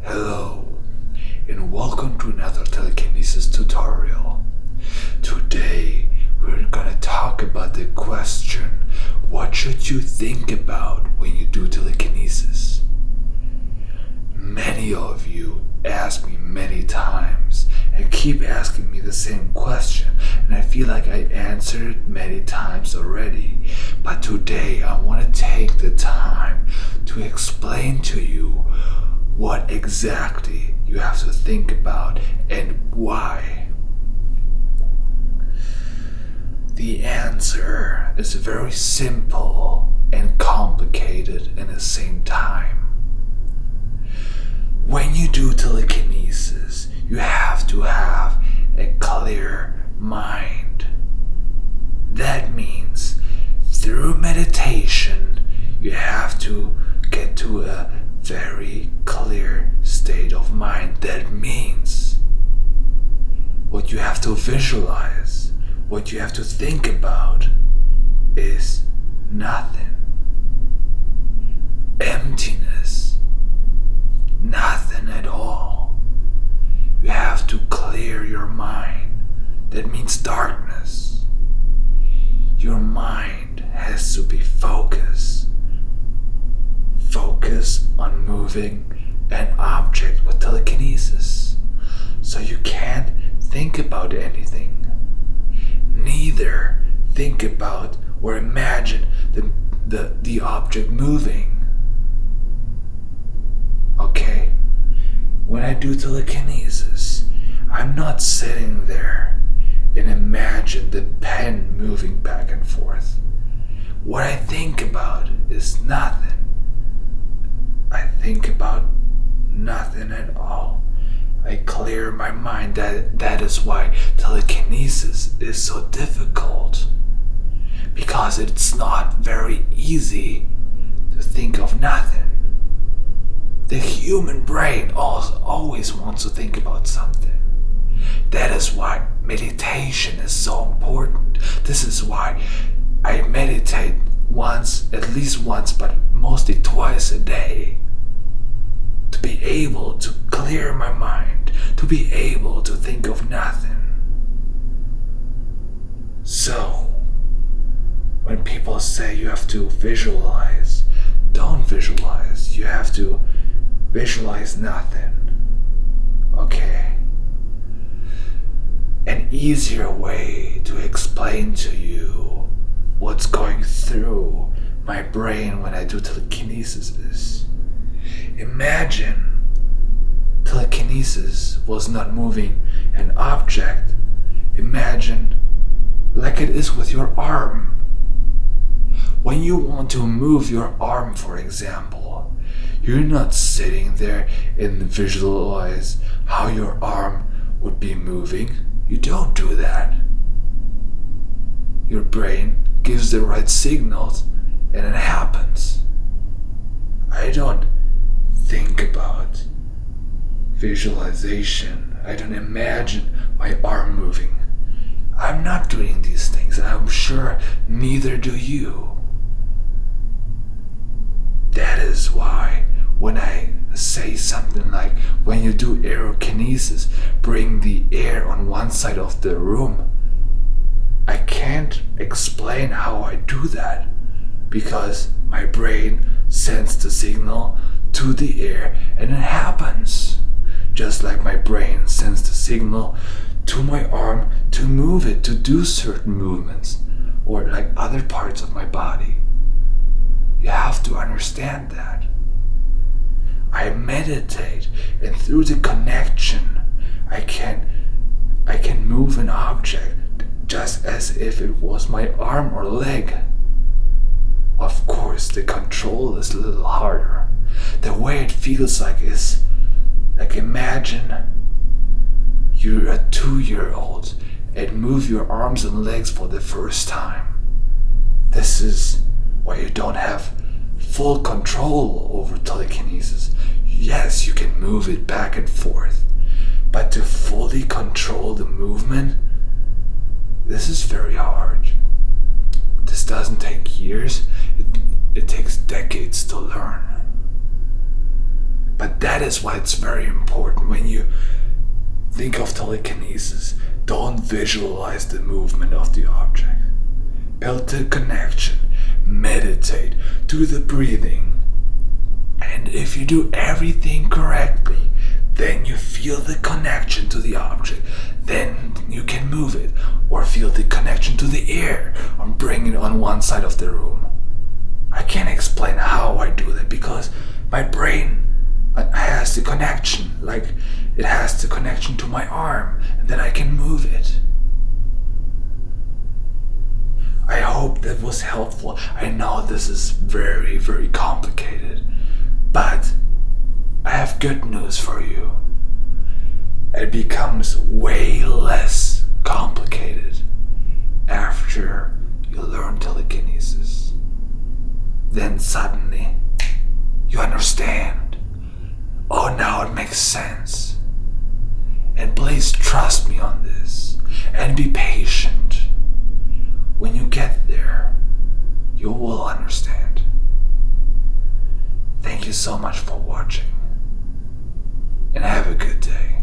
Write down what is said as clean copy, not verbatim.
Hello, and welcome to another Telekinesis tutorial. Today, we're gonna talk about the question, what should you think about when you do telekinesis? Many of you ask me many times and keep asking me the same question, and I feel like I answered it many times already. But today, I want to take the time to explain to you what exactly you have to think about and why. The answer is very simple and complicated at the same time. When you do telekinesis, you have to have a clear mind. That means through meditation, you have to get to a very clear state of mind. That means what you have to visualize, what you have to think about is nothing. Emptiness. Nothing at all. You have to clear your mind. That means darkness. Your mind has to be focused. Focus on moving an object with telekinesis. So you can't think about anything. Neither think about or imagine the object moving. Okay? When I do telekinesis, I'm not sitting there and imagine the pen moving back and forth. What I think about is nothing. I think about nothing at all. I clear my mind. That is why telekinesis is so difficult. Because it's not very easy to think of nothing. The human brain always wants to think about something. That is why meditation is so important. This is why I meditate at least once, but mostly twice a day. To be able to clear my mind, to be able to think of nothing. So, when people say you have to visualize, don't visualize. You have to visualize nothing. Okay? An easier way to explain to you what's going through my brain when I do telekinesis is, imagine telekinesis was not moving an object. Imagine like it is with your arm. When you want to move your arm, for example, you're not sitting there and visualize how your arm would be moving. You don't do that. Your brain gives the right signals and it happens. I don't think about visualization. I don't imagine my arm moving. I'm not doing these things, and I'm sure neither do you. That is why when I say something like, when you do aerokinesis, bring the air on one side of the room, I can't explain how I do that because my brain sends the signal to the air and it happens. Just like my brain sends the signal to my arm to move it, to do certain movements, or like other parts of my body. You have to understand that. I meditate, and through the connection, I can move an object just as if it was my arm or leg. Of course, the control is a little harder. The way it feels like is like, imagine you're a 2-year-old and move your arms and legs for the first time. This is why you don't have full control over telekinesis. Yes, you can move it back and forth, but to fully control the movement, this is very hard. This doesn't take years, it takes decades to learn. But But that is why it's very important when you think of telekinesis. Don't visualize the movement of the object. Build the connection. Meditate. Do the breathing. And if you do everything correctly, then you feel the connection to the object. Then you can move it. Or feel the connection to the air. Or bring it on one side of the room. I can't explain how I do that because my brain has the connection. Like it has the connection to my arm. And then I can move it. I hope that was helpful. I know this is very, very complicated. But I have good news for you. It becomes way less complicated after you learn telekinesis. Then suddenly you understand. Oh, now it makes sense. And please trust me on this. And be patient. When you get there, you will understand. Thank you so much for watching. And have a good day.